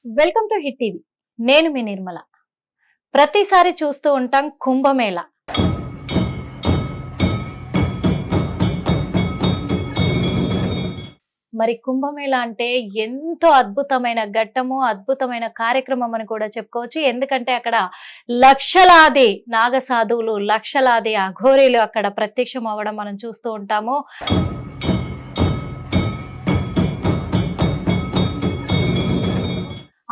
Welcome to hit TV. నేను మీ నిర్మల. ప్రతిసారి చూస్తూ ఉంటాం కుంభమేళ. మరి కుంభమేళ అంటే ఎంతో అద్భుతమైన ఘట్టము, అద్భుతమైన కార్యక్రమం అని కూడా చెప్పుకోవచ్చు. ఎందుకంటే అక్కడ లక్షలాది నాగ సాధువులు, లక్షలాది అఘోరీలు అక్కడ ప్రత్యక్షం అవ్వడం మనం చూస్తూ ఉంటాము.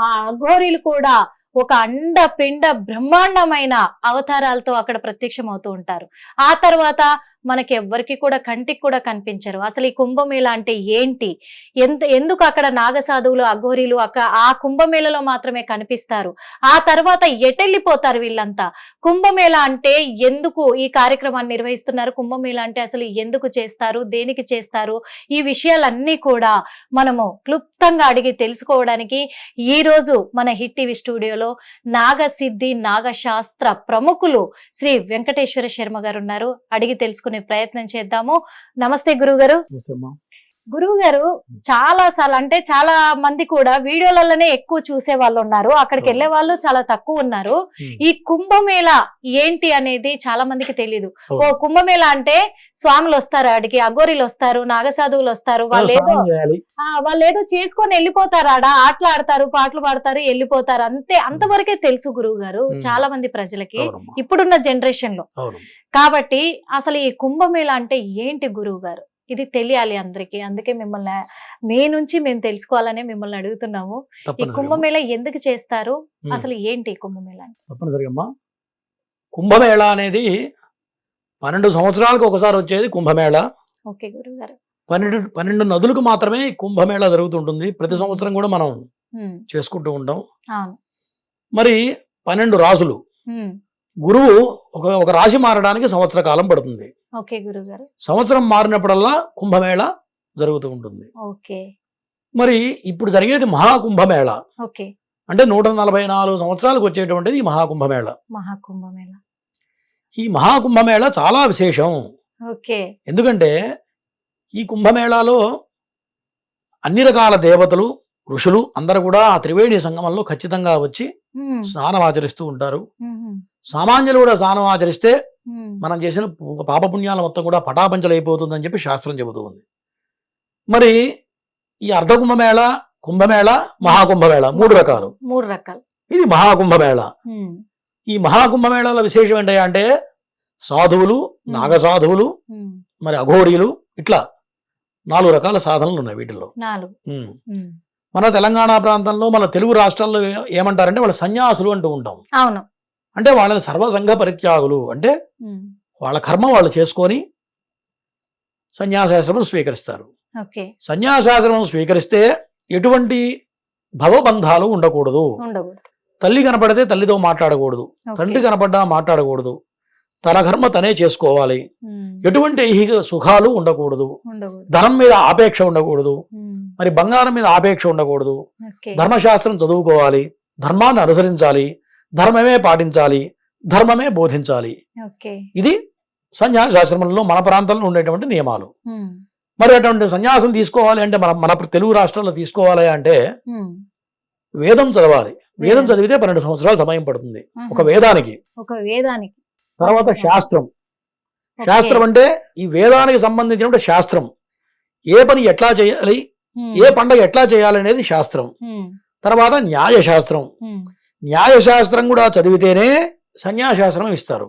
ఆ అఘోరీలు కూడా ఒక అండ పిండ బ్రహ్మాండమైన అవతారాలతో అక్కడ ప్రత్యక్షం అవుతూ ఉంటారు. ఆ తర్వాత మనకి ఎవ్వరికి కూడా కంటికి కూడా కనిపించరు. అసలు ఈ కుంభమేళ అంటే ఏంటి, ఎందుకు అక్కడ నాగసాధువులు అఘోరీలు ఆ కుంభమేళలో మాత్రమే కనిపిస్తారు, ఆ తర్వాత ఎటెళ్ళిపోతారు వీళ్ళంతా, కుంభమేళ అంటే ఎందుకు ఈ కార్యక్రమాన్ని నిర్వహిస్తున్నారు, కుంభమేళ అంటే అసలు ఎందుకు చేస్తారు, దేనికి చేస్తారు, ఈ విషయాలన్నీ కూడా మనము క్లుప్తంగా అడిగి తెలుసుకోవడానికి ఈ రోజు మన హిట్ టీవీ స్టూడియోలో నాగసిద్ధి నాగశాస్త్ర ప్రముఖులు శ్రీ వెంకటేశ్వర శర్మ గారు ఉన్నారు. అడిగి తెలుసుకునే ప్రయత్నం చేద్దాము. నమస్తే గురువుగారు. గురువుగారు, చాలా సార్లు అంటే చాలా మంది కూడా వీడియోలలోనే ఎక్కువ చూసే వాళ్ళు ఉన్నారు, అక్కడికి వెళ్లే వాళ్ళు చాలా తక్కువ ఉన్నారు. ఈ కుంభమేళ ఏంటి అనేది చాలా మందికి తెలియదు. ఓ కుంభమేళ అంటే స్వాములు వస్తారు, అడిగి అఘోరీలు వస్తారు, నాగసాధువులు వస్తారు, వాళ్ళు ఏదో చేసుకొని వెళ్ళిపోతారు, ఆటలు ఆడతారు, పాటలు పాడతారు, వెళ్ళిపోతారు, అంతే. అంతవరకే తెలుసు గురువు గారు చాలా మంది ప్రజలకి ఇప్పుడున్న జనరేషన్ లో. కాబట్టి అసలు ఈ కుంభమేళ అంటే ఏంటి గురువు గారు, ఇది తెలియాలి అందరికి. అందుకే మిమ్మల్ని మీ నుంచి మేము తెలుసుకోవాలని మిమ్మల్ని అడుగుతున్నాము. ఈ కుంభమేళ ఎందుకు చేస్తారు, అసలు ఏంటి కుంభమేళ? తప్పనిసరిగా కుంభమేళ అనేది 12 సంవత్సరాలకు ఒకసారి వచ్చేది కుంభమేళ. ఓకే గురువు గారు. 12 నదులకు మాత్రమే కుంభమేళ జరుగుతుంటుంది. ప్రతి సంవత్సరం కూడా మనం చేసుకుంటూ ఉంటాం. మరి 12 రాసులు, గురువు ఒక రాశి మారడానికి సంవత్సర కాలం పడుతుంది. ఓకే గురుగారు. సంవత్సరం మారినప్పుడల్లా కుంభమేళ జరుగుతూ ఉంటుంది. ఓకే. మరి ఇప్పుడు జరిగేది మహాకుంభమేళ. ఓకే. అంటే 144 సంవత్సరాలకు వచ్చేటువంటిది ఈ మహాకుంభమేళ. మహాకుంభమేళ. ఈ మహాకుంభమేళ చాలా విశేషం. ఓకే. ఎందుకంటే ఈ కుంభమేళాలో అన్ని రకాల దేవతలు, ఋషులు అందరూ కూడా ఆ త్రివేణి సంగమంలో ఖచ్చితంగా వచ్చి స్నానం ఆచరిస్తూ ఉంటారు. సామాన్యులు కూడా స్నానం ఆచరిస్తే మనం చేసిన పాపపుణ్యాల మొత్తం కూడా పటాపంచలైపోతుందని చెప్పి శాస్త్రం చెబుతూ ఉంది. మరి ఈ అర్ధ కుంభమేళ, కుంభమేళ, మహాకుంభమేళ 3 రకాలు. ఇది మహాకుంభమేళ. ఈ మహాకుంభమేళల విశేషం ఏంటంటే సాధువులు, నాగసాధువులు, మరి అఘోరీలు, ఇట్లా 4 రకాల సాధనలు ఉన్నాయి వీటిల్లో. మన తెలంగాణ ప్రాంతంలో, మన తెలుగు రాష్ట్రాల్లో ఏమంటారంటే వాళ్ళ సన్యాసులు అంటూ ఉంటాం. అవును. అంటే వాళ్ళని సర్వసంఘ పరిత్యాగులు, అంటే వాళ్ళ కర్మ వాళ్ళు చేసుకొని సన్యాసాశ్రమం స్వీకరిస్తారు. సన్యాసాశ్రమం స్వీకరిస్తే ఎటువంటి భవబంధాలు ఉండకూడదు. తల్లి కనపడితే తల్లితో మాట్లాడకూడదు, తండ్రి కనపడ్డా మాట్లాడకూడదు, తన కర్మ తనే చేసుకోవాలి, ఎటువంటి ఐహిక సుఖాలు ఉండకూడదు, ధనం మీద ఆపేక్ష ఉండకూడదు, మరి బంగారం మీద ఆపేక్ష ఉండకూడదు, ధర్మశాస్త్రం చదువుకోవాలి, ధర్మాన్ని అనుసరించాలి, ధర్మమే పాటించాలి, ధర్మమే బోధించాలి. ఇది సన్యాసాశ్రమంలో మన ప్రాంతంలో ఉండేటువంటి నియమాలు. మరి అటువంటి సన్యాసం తీసుకోవాలి అంటే మన తెలుగు రాష్ట్రాల్లో తీసుకోవాలి అంటే వేదం చదవాలి. వేదం చదివితే 12 సంవత్సరాలు సమయం పడుతుంది ఒక వేదానికి. తర్వాత శాస్త్రం. శాస్త్రం అంటే ఈ వేదానికి సంబంధించిన శాస్త్రం, ఏ పని ఎట్లా చేయాలి, ఏ పండగ ఎట్లా చేయాలి అనేది శాస్త్రం. తర్వాత న్యాయశాస్త్రం. న్యాయశాస్త్రం కూడా చదివితేనే సన్యాసాశ్రమం ఇస్తారు.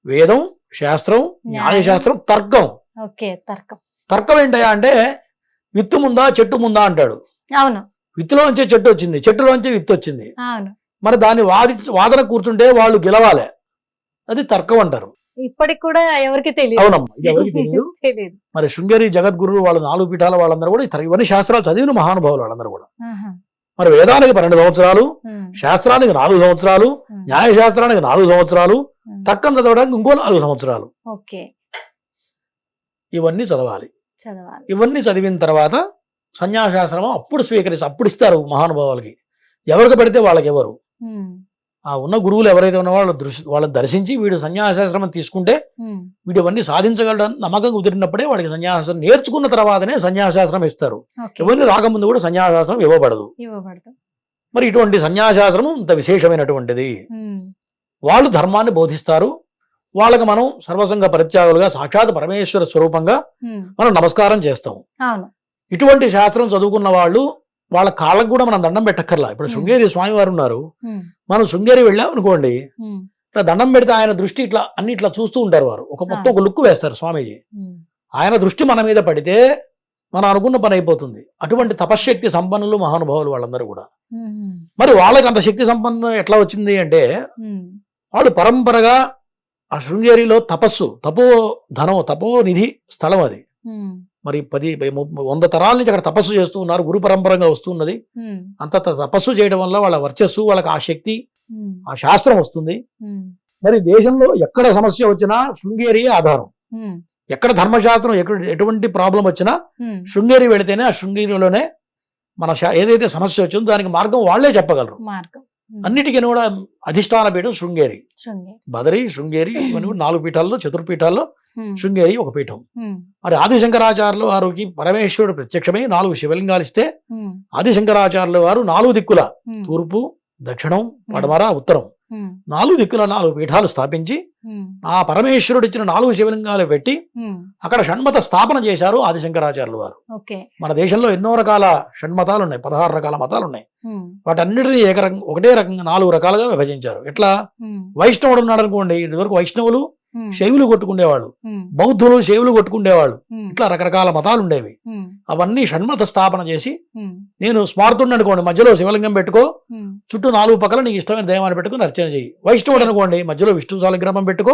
వేదం, శాస్త్రం, న్యాయశాస్త్రం, తర్కం. తర్కం ఏంటయ్యా అంటే విత్తు ముందా చెట్టు ముందా అంటాడు. విత్తులోంచే చెట్టు వచ్చింది, చెట్టులోంచే విత్తు వచ్చింది, మరి దాన్ని వాదన కూర్చుంటే వాళ్ళు గెలవాలి, అది తర్కం అంటారు. ఇప్పటికి కూడా ఎవరికి తెలియదు. అవునమ్మా, ఇది ఎవరికి తెలియదు. మరి శృంగేరి జగద్గురు వాళ్ళ 4 పీఠాల వాళ్ళందరూ కూడా ఇవన్నీ శాస్త్రాలు చదివిన మహానుభావులు వాళ్ళందరూ కూడా. మరి వేదానికి 12 సంవత్సరాలు, శాస్త్రానికి 4 సంవత్సరాలు, న్యాయశాస్త్రానికి 4 సంవత్సరాలు, తర్కం చదవడానికి ఇంకో 4 సంవత్సరాలు. ఇవన్నీ చదవాలి. ఇవన్నీ చదివిన తర్వాత సన్యాసాశ్రమం అప్పుడు ఇస్తారు మహానుభావులకి. ఎవరికి పెడితే వాళ్ళకి ఎవరు, ఆ ఉన్న గురువులు ఎవరైతే ఉన్న వాళ్ళని దర్శించి వీడు సన్యాసాశ్రమం తీసుకుంటే వీడు ఇవన్నీ సాధించగలడం నమ్మకం కుదిరినప్పుడే వాడికి సన్యాసాశ్రమం నేర్చుకున్న తర్వాతనే సన్యాసాశ్రమం ఇస్తారు. ఎవరిని రాకముందు కూడా సన్యాసాశ్రమం ఇవ్వబడదు. మరి ఇటువంటి సన్యాసాశ్రమం ఇంత విశేషమైనటువంటిది. వాళ్ళు ధర్మాన్ని బోధిస్తారు. వాళ్ళకి మనం సర్వసంగ పరిత్యాగులుగా సాక్షాత్ పరమేశ్వర స్వరూపంగా మనం నమస్కారం చేస్తాం. ఇటువంటి శాస్త్రం చదువుకున్న వాళ్ళు వాళ్ళ కాళ్ళకు కూడా మనం దండం పెట్టక్కర్లా. ఇప్పుడు శృంగేరి స్వామి వారు ఉన్నారు, మనం శృంగేరి వెళ్ళాం అనుకోండి, ఇట్లా దండం పెడితే ఆయన దృష్టి ఇట్లా అన్ని ఇట్లా చూస్తూ ఉంటారు. వారు మొత్తం ఒక లుక్ వేస్తారు స్వామీజీ. ఆయన దృష్టి మన మీద పడితే మనం అనుకున్న పని అయిపోతుంది. అటువంటి తపశ్శక్తి సంపన్నులు మహానుభావులు వాళ్ళందరూ కూడా. మరి వాళ్ళకి అంత శక్తి సంపన్నం ఎట్లా వచ్చింది అంటే వాళ్ళు పరంపరగా ఆ శృంగేరిలో తపో ధనం తపోనిధి స్థలం అది. మరి 100 తరాల నుంచి అక్కడ తపస్సు చేస్తూ ఉన్నారు, గురు పరంపరంగా వస్తున్నది. అంత తపస్సు చేయడం వల్ల వాళ్ళ వర్చస్సు, వాళ్ళకి ఆ శక్తి, ఆ శాస్త్రం వస్తుంది. మరి దేశంలో ఎక్కడ సమస్య వచ్చినా శృంగేరి ఆధారం. ఎక్కడ ధర్మశాస్త్రం ఎటువంటి ప్రాబ్లం వచ్చినా శృంగేరి వెళితేనే ఆ శృంగేరిలోనే మన ఏదైతే సమస్య వచ్చిందో దానికి మార్గం వాళ్లే చెప్పగలరు. అన్నిటికీ కూడా అధిష్టాన పీఠం శృంగేరి. బదరి, శృంగేరి ఇవన్నీ 4 పీఠాల్లో, చతుర్పీఠాల్లో శృంగేరి ఒక పీఠం. మరి ఆదిశంకరాచార్యులు వారికి పరమేశ్వరుడు ప్రత్యక్షమై 4 శివలింగాలు ఇస్తే ఆదిశంకరాచార్యులు వారు 4 దిక్కుల తూర్పు, దక్షిణం, పడమర, ఉత్తరం 4 దిక్కుల 4 పీఠాలు స్థాపించి ఆ పరమేశ్వరుడు ఇచ్చిన 4 శివలింగాలు పెట్టి అక్కడ షణ్మత స్థాపన చేశారు ఆదిశంకరాచార్యులు వారు. మన దేశంలో ఎన్నో రకాల షణ్మతాలు ఉన్నాయి, 16 రకాల మతాలు ఉన్నాయి. వాటన్నిటిని ఒకటే రకంగా 4 రకాలుగా విభజించారు. ఎట్లా వైష్ణవుడు ఉన్నాడు అనుకోండి, ఇదివరకు వైష్ణవులు శైవులు కొట్టుకునేవాళ్ళు, బౌద్ధులు శైవులు కొట్టుకునేవాళ్ళు, ఇట్లా రకరకాల మతాలు ఉండేవి. అవన్నీ షణ్మత స్థాపన చేసి, నేను స్మార్తుడిని అనుకోండి, మధ్యలో శివలింగం పెట్టుకో, చుట్టూ 4 పక్కల నీకు ఇష్టమైన దైవాన్ని పెట్టుకుని అర్చన చెయ్యి. వైష్ణవుడు అనుకోండి, మధ్యలో విష్ణు శాలిగ్రామం పెట్టుకో,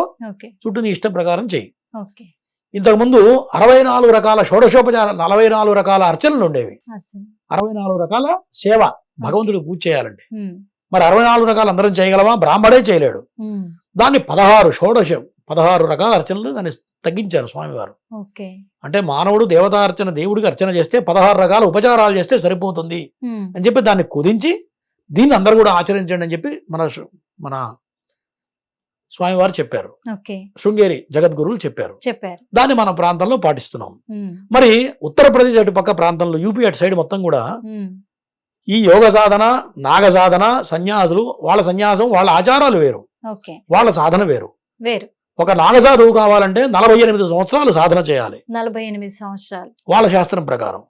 చుట్టూ నీ ఇష్టం ప్రకారం చెయ్యి. ఇంతకుముందు 64 రకాల షోడశోపచార 44 రకాల అర్చనలు ఉండేవి. 64 రకాల సేవ భగవంతుడికి పూజ చేయాలండి. మరి 64 రకాలు అందరం చేయగలమా? బ్రాహ్మడే చేయలేడు. దాన్ని 16 రకాల అర్చనలు దాన్ని తగ్గించారు స్వామివారు. అంటే మానవుడు దేవతార్చన, దేవుడికి అర్చన చేస్తే 16 రకాల ఉపచారాలు చేస్తే సరిపోతుంది అని చెప్పి దాన్ని కుదించి దీన్ని అందరూ కూడా ఆచరించండి అని చెప్పి మన స్వామివారు చెప్పారు. శృంగేరి జగద్గురువులు చెప్పారు. దాన్ని మన ప్రాంతంలో పాటిస్తున్నాం. మరి ఉత్తరప్రదేశ్ అటు పక్క ప్రాంతంలో, యూపీ అటు సైడ్ మొత్తం కూడా ఈ యోగ సాధన, నాగ సాధన, సన్యాసులు, వాళ్ళ సన్యాసం, వాళ్ళ ఆచారాలు వేరు, వాళ్ళ సాధన వేరు. ఒక నాగసాధువు కావాలంటే 48 సంవత్సరాలు సాధన చేయాలి. 48 సంవత్సరాలు వాళ్ళ శాస్త్రం ప్రకారం.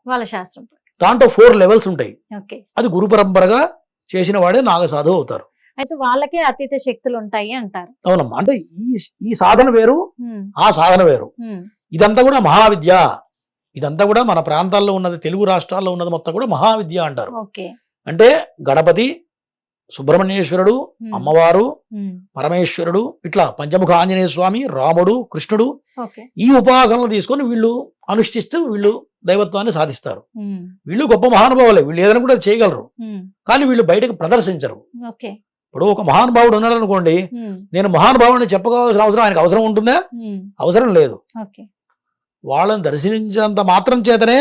దాంట్లో 4 లెవెల్స్ ఉంటాయి. అది గురు పరంపరగా చేసిన వాడే నాగసాధువు అవుతారు. అయితే వాళ్ళకే అతీత శక్తులు ఉంటాయి అంటారు. అవునమ్మా. అంటే ఈ సాధన వేరు, ఆ సాధన వేరు. ఇదంతా కూడా మహావిద్య. ఇదంతా కూడా మన ప్రాంతాల్లో ఉన్నది, తెలుగు రాష్ట్రాల్లో ఉన్నది మొత్తం కూడా మహావిద్య అంటారు. అంటే గణపతి, సుబ్రహ్మణ్యేశ్వరుడు, అమ్మవారు, పరమేశ్వరుడు, ఇట్లా పంచముఖ ఆంజనేయ స్వామి, రాముడు, కృష్ణుడు, ఈ ఉపాసనలు తీసుకొని వీళ్ళు అనుష్ఠిస్తూ వీళ్ళు దైవత్వాన్ని సాధిస్తారు. వీళ్ళు గొప్ప మహానుభావులే, వీళ్ళు ఏదైనా కూడా చేయగలరు, కానీ వీళ్ళు బయటకు ప్రదర్శించరు. ఇప్పుడు ఒక మహానుభావుడు ఉన్నాడు అనుకోండి, నేను మహానుభావుడిని చెప్పుకోవాల్సిన అవసరం ఆయనకు అవసరం ఉంటుందా? అవసరం లేదు. వాళ్ళని దర్శించేంత మాత్రం చేతనే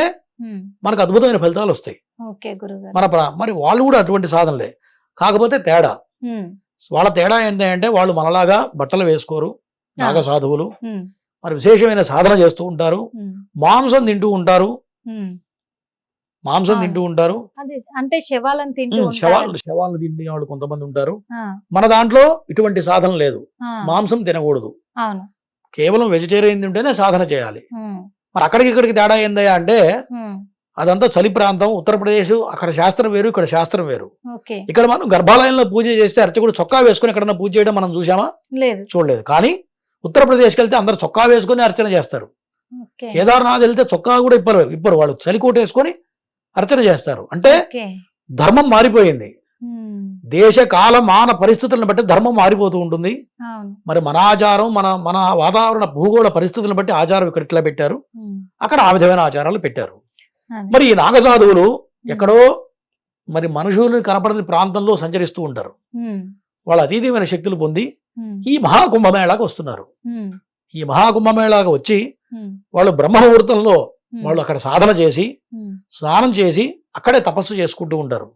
మనకు అద్భుతమైన ఫలితాలు వస్తాయి. మరి వాళ్ళు కూడా అటువంటి సాధనలే, కాకపోతే తేడా. వాళ్ళ తేడా ఏంటంటే వాళ్ళు మనలాగా బట్టలు వేసుకోరు, నాగ సాధువులు. మరి విశేషమైన సాధన చేస్తూ ఉంటారు, మాంసం తింటూ ఉంటారు. అంటే శవాలను తింటే వాళ్ళు కొంతమంది ఉంటారు. మన దాంట్లో ఇటువంటి సాధన లేదు, మాంసం తినకూడదు, కేవలం వెజిటేరియన్ తింటేనే సాధన చేయాలి. మరి అక్కడికి ఇక్కడికి తేడా ఏందయ్యా అంటే అదంతా చలి ప్రాంతం, ఉత్తరప్రదేశ్, అక్కడ శాస్త్రం వేరు, ఇక్కడ శాస్త్రం వేరు. ఇక్కడ మనం గర్భాలయంలో పూజ చేస్తే అర్చకుడు చొక్కా వేసుకుని ఎక్కడన్నా పూజ చేయడం మనం చూసామా? చూడలేదు. కానీ ఉత్తరప్రదేశ్కి వెళ్తే అందరు చొక్కా వేసుకొని అర్చన చేస్తారు. కేదార్నాథ్ వెళ్తే చొక్కా కూడా ఇప్పరు, వాళ్ళు చలికోట వేసుకొని అర్చన చేస్తారు. అంటే ధర్మం మారిపోయింది. దేశ కాల మాన పరిస్థితులను బట్టి ధర్మం మారిపోతూ ఉంటుంది. మరి మన ఆచారం, మన వాతావరణ భూగోళ పరిస్థితులను బట్టి ఆచారం ఇక్కడ ఇట్లా పెట్టారు, అక్కడ ఆ విధమైన ఆచారాలు పెట్టారు. మరి ఈ నాగసాధువులు ఎక్కడో మరి మనుషులు కనపడని ప్రాంతంలో సంచరిస్తూ ఉంటారు. వాళ్ళు అతీతమైన శక్తులు పొంది ఈ మహాకుంభమేళాకు వస్తున్నారు. ఈ మహాకుంభమేళాకు వచ్చి వాళ్ళు బ్రహ్మముహూర్తంలో వాళ్ళు అక్కడ సాధన చేసి, స్నానం చేసి అక్కడే తపస్సు చేసుకుంటూ ఉంటారు.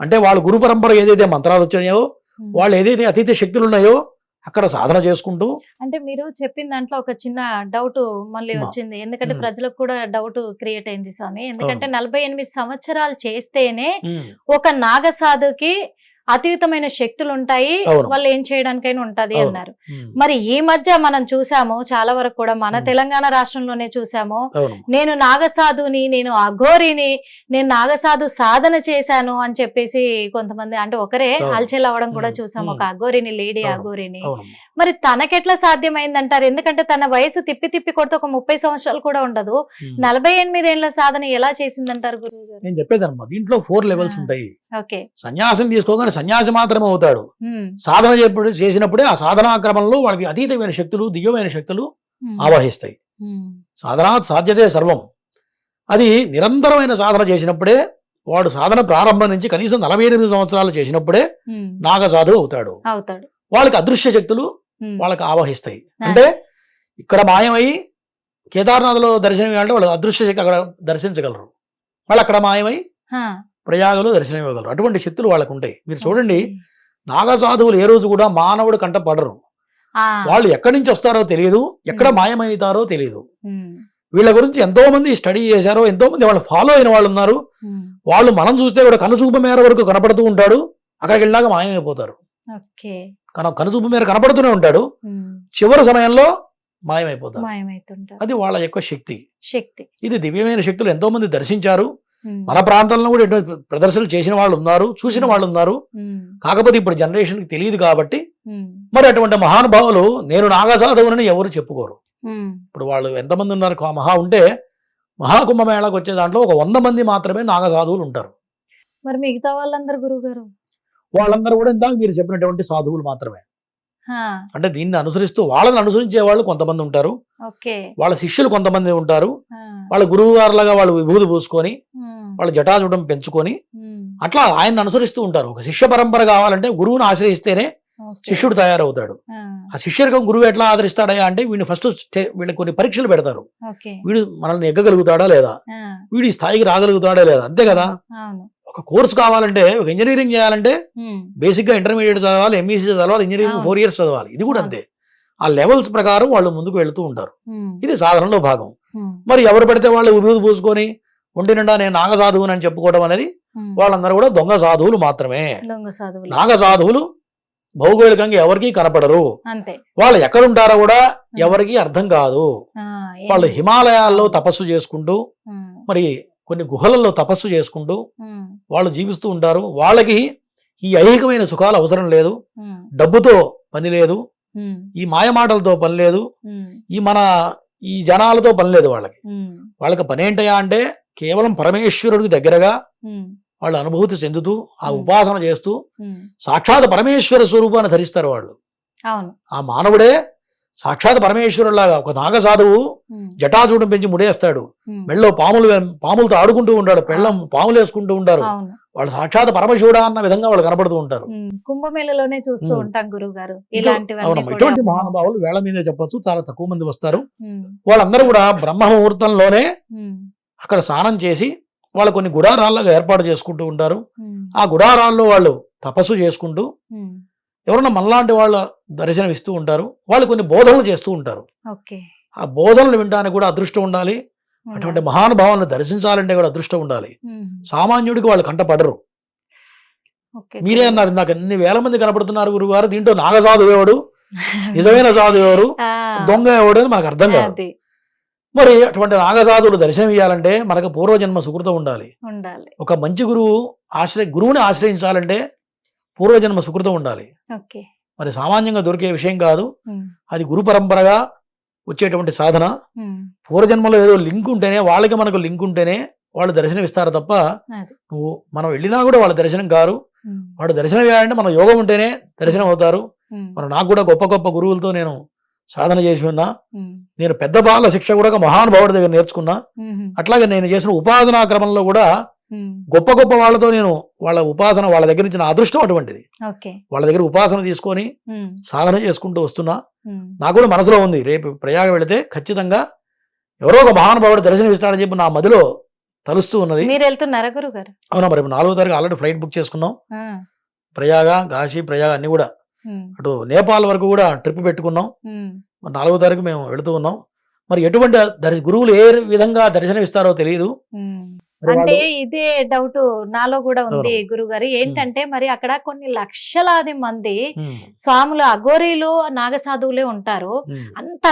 అంటే వాళ్ళ గురు పరంపర ఏదైతే మంత్రాలు వచ్చాయో, వాళ్ళు ఏదైతే అతీత శక్తులు ఉన్నాయో అక్కడ సాధన చేసుకుంటూ. అంటే మీరు చెప్పిన దాంట్లో ఒక చిన్న డౌట్ మళ్ళీ వచ్చింది, ఎందుకంటే ప్రజలకు కూడా డౌట్ క్రియేట్ అయింది స్వామి. ఎందుకంటే 48 సంవత్సరాలు చేస్తేనే ఒక నాగసాధుకి అతీతమైన శక్తులు ఉంటాయి, వాళ్ళు ఏం చేయడానికైనా ఉంటది అన్నారు. మరి ఈ మధ్య మనం చూసాము, చాలా వరకు కూడా మన తెలంగాణ రాష్ట్రంలోనే చూసాము, నేను నాగసాధుని, నేను అఘోరిని, నేను నాగసాధు సాధన చేశాను అని చెప్పేసి కొంతమంది, అంటే ఒకరే హల్చల్ అవ్వడం కూడా చూసాము, ఒక అఘోరిని, లేడీ అఘోరిని. మరి తనకెట్లా సాధ్యమైందంటారు? ఎందుకంటే తన వయసు తిప్పి తిప్పి కొడితే ఒక 30 సంవత్సరాలు కూడా ఉండదు, 48 ఏళ్ల సాధన ఎలా చేసిందంటారు గురువు గారు? నేను చెప్పేదమ్మా, దీంట్లో 4 లెవెల్స్ ఉంటాయి. ఓకే, సన్యాసం తీసుకోగానే సన్యాసి మాత్రమే అవుతాడు. సాధన చేసినప్పుడే ఆ సాధనా క్రమంలో వాళ్ళకి అతీతమైన శక్తులు, దివ్యమైన శక్తులు ఆవాహిస్తాయి. సాధనా సాధ్యతే సర్వం. అది నిరంతరమైన సాధన చేసినప్పుడే, వాడు సాధన ప్రారంభం నుంచి కనీసం 48 సంవత్సరాలు చేసినప్పుడే నాగసాధువు అవుతాడు. వాళ్ళకి అదృశ్య శక్తులు వాళ్ళకి ఆవహిస్తాయి. అంటే ఇక్కడ మాయమై కేదార్నాథ్లో దర్శనం ఇవ్వాలంటే వాళ్ళు అదృశ్య శక్తి అక్కడ దర్శించగలరు, వాళ్ళు అక్కడ మాయమై ప్రయాగలో దర్శనం ఇవ్వగలరు. అటువంటి శక్తులు వాళ్ళకు ఉంటాయి. మీరు చూడండి, నాగసాధువులు ఏ రోజు కూడా మానవుడు కంట పడరు. వాళ్ళు ఎక్కడి నుంచి వస్తారో తెలియదు, ఎక్కడ మాయమవుతారో తెలియదు. వీళ్ళ గురించి ఎంతో మంది స్టడీ చేశారో, ఎంతో మంది వాళ్ళు ఫాలో అయిన వాళ్ళు ఉన్నారు. వాళ్ళు మనం చూస్తే కూడా కనుచూపు మేర వరకు కనపడుతూ ఉంటాడు, అక్కడికి వెళ్ళాక మాయమైపోతారు. కనుచూపు మేర కనపడుతూనే ఉంటాడు, చివరి సమయంలో మాయమైపోతారు. అది వాళ్ళ యొక్క శక్తి. ఇది దివ్యమైన శక్తులు ఎంతో మంది దర్శించారు. మన ప్రాంతంలో కూడా ఎటువంటి ప్రదర్శనలు చేసిన వాళ్ళు ఉన్నారు, చూసిన వాళ్ళు ఉన్నారు. కాకపోతే ఇప్పుడు జనరేషన్ కి తెలియదు కాబట్టి మరి అటువంటి మహానుభావులు నేను నాగసాధువునని ఎవరు చెప్పుకోరు. ఇప్పుడు వాళ్ళు ఎంతమంది ఉన్నారు, మహా ఉంటే మహాకుంభమేళాకు వచ్చే దాంట్లో ఒక 100 మంది మాత్రమే నాగసాధువులు ఉంటారు. మరి మిగతా వాళ్ళందరూ గురువు గారు, వాళ్ళందరూ కూడా ఇందాక మీరు చెప్పినటువంటి సాధువులు మాత్రమే. అంటే దీన్ని అనుసరిస్తూ వాళ్ళని అనుసరించే వాళ్ళు కొంతమంది ఉంటారు, వాళ్ళ శిష్యులు కొంతమంది ఉంటారు. వాళ్ళ గురువు గారులాగా వాళ్ళు విభూతి పూసుకొని, వాళ్ళ జటాజుటం పెంచుకొని అట్లా ఆయన్ని అనుసరిస్తూ ఉంటారు. ఒక శిష్య పరంపర కావాలంటే గురువుని ఆశ్రయిస్తేనే శిష్యుడు తయారవుతాడు. ఆ శిష్యరికం గురువు ఎట్లా ఆదరిస్తాడా అంటే వీడిని ఫస్ట్ వీళ్ళకి కొన్ని పరీక్షలు పెడతారు. వీడు మనల్ని ఎగ్గగలుగుతాడా లేదా, వీడి స్థాయికి రాగలుగుతాడా లేదా, అంతే కదా. ఒక కోర్స్ కావాలంటే, ఒక ఇంజనీరింగ్ చేయాలంటే బేసిక్ గా ఇంటర్మీడియట్ చదవాలి, ఎంఈసీ చదవాలి, ఇంజనీరింగ్ 4 years చదవాలి. ఇది కూడా అంతే. ఆ లెవెల్స్ ప్రకారం వాళ్ళు ముందుకు వెళుతూ ఉంటారు. ఇది సాధనలో భాగం. మరి ఎవరు పడితే వాళ్ళు విభూతి పూసుకొని ఒంటి నిండా నేను నాగసాధువుని అని చెప్పుకోవడం అనేది వాళ్ళందరూ కూడా దొంగ సాధువులు మాత్రమే. నాగసాధువులు భౌగోళికంగా ఎవరికి కనపడరు. వాళ్ళు ఎక్కడుంటారో కూడా ఎవరికి అర్థం కాదు. వాళ్ళు హిమాలయాల్లో తపస్సు చేసుకుంటూ, మరి కొన్ని గుహలలో తపస్సు చేసుకుంటూ వాళ్ళు జీవిస్తూ ఉంటారు. వాళ్ళకి ఈ ఐహికమైన సుఖాలు అవసరం లేదు, డబ్బుతో పని లేదు, ఈ మాయమాటలతో పని లేదు, ఈ జనాలతో పని లేదు. వాళ్ళకి పని ఏంటయా అంటే కేవలం పరమేశ్వరుడికి దగ్గరగా వాళ్ళు అనుభూతి చెందుతూ ఆ ఉపాసన చేస్తూ సాక్షాత్ పరమేశ్వర స్వరూపాన్ని ధరిస్తారు వాళ్ళు. ఆ మానవుడే సాక్షాత్ పరమేశ్వరులాగా. ఒక నాగసాధువు జటాజూటం పెంచి ముడేస్తాడు, మెళ్ళలో పాములతో ఆడుకుంటూ ఉంటాడు, పెళ్ళం పాములు వేసుకుంటూ ఉంటారు. వాళ్ళు సాక్షాత్ పరమశివుడా అన్న విధంగా వాళ్ళు కనపడుతూ ఉంటారు. కుంభమేళలోనే చూస్తూ ఉంటాం గురువు గారు. ఇటువంటి మహానుభావులు వేళ మీదే చెప్పొచ్చు, చాలా తక్కువ మంది వస్తారు. వాళ్ళందరూ కూడా బ్రహ్మ ముహూర్తంలోనే అక్కడ స్నానం చేసి వాళ్ళు కొన్ని గుడారాల్లాగా ఏర్పాటు చేసుకుంటూ ఉంటారు. ఆ గుడారాల్లో వాళ్ళు తపస్సు చేసుకుంటూ ఎవరన్నా మనలాంటి వాళ్ళ దర్శనం ఇస్తూ ఉంటారు. వాళ్ళు కొన్ని బోధనలు చేస్తూ ఉంటారు. ఆ బోధనలు వినడానికి కూడా అదృష్టం ఉండాలి. అటువంటి మహానుభావాలను దర్శించాలంటే కూడా అదృష్టం ఉండాలి. సామాన్యుడికి వాళ్ళు కంటపడరు. మీరే అన్నారు ఇందాక, ఎన్ని వేల మంది కనపడుతున్నారు గురువు గారు, దీంట్లో నాగసాధువు ఎవడు, నిజమైన సాధువు ఎవరు, దొంగ ఎవడు అని మనకు అర్థం కాదు. మరి అటువంటి నాగసాధువులు దర్శనం ఇవ్వాలంటే మనకు పూర్వజన్మ సుకృతం ఉండాలి. ఒక మంచి గురువుని ఆశ్రయించాలంటే పూర్వజన్మ సుకృతం ఉండాలి. మరి సామాన్యంగా దొరికే విషయం కాదు. అది గురు పరంపరగా వచ్చేటువంటి సాధన. పూర్వజన్మలో ఏదో లింక్ ఉంటేనే, వాళ్ళకి మనకు లింక్ ఉంటేనే వాళ్ళు దర్శనం ఇస్తారు తప్ప మనం వెళ్ళినా కూడా వాళ్ళ దర్శనం కారు. వాడు దర్శనం ఇవ్వాలంటే మన యోగం ఉంటేనే దర్శనం అవుతారు. నాకు కూడా గొప్ప గొప్ప గురువులతో నేను సాధన చేసి ఉన్నా. నేను పెద్ద బాల శిక్ష కూడా మహానుభావుడి దగ్గర నేర్చుకున్నా. అట్లాగే నేను చేసిన ఉపాసనా క్రమంలో కూడా గొప్ప గొప్ప వాళ్ళతో నేను వాళ్ళ ఉపాసన, వాళ్ళ దగ్గర నుంచి నా అదృష్టం అటువంటిది. వాళ్ళ దగ్గర ఉపాసన తీసుకొని సాధన చేసుకుంటూ వస్తున్నా. నాకు కూడా మనసులో ఉంది, రేపు ప్రయాగ వెళితే ఖచ్చితంగా ఎవరో ఒక మహానుభావుడు దర్శనం ఇస్తాడని చెప్పి నా మదిలో తలుస్తూ ఉన్నది. అవునా, మరి 4వ తారీఖు ఆల్రెడీ ఫ్లైట్ బుక్ చేసుకున్నాం. ప్రయాగ, కాశీ, ప్రయాగ అన్ని కూడా అటు నేపాల్ వరకు కూడా ట్రిప్ పెట్టుకున్నాం. 4వ తారీఖు మేము వెళుతూ ఉన్నాం. మరి ఎటువంటి గురువులు ఏ విధంగా దర్శనమిస్తారో తెలియదు. అంటే ఇదే డౌట్ నాలో కూడా ఉంది గురుగారు. ఏంటంటే మరి అక్కడ కొన్ని లక్షలాది మంది స్వాములు, అఘోరీలు, నాగసాధువులే ఉంటారు. అంత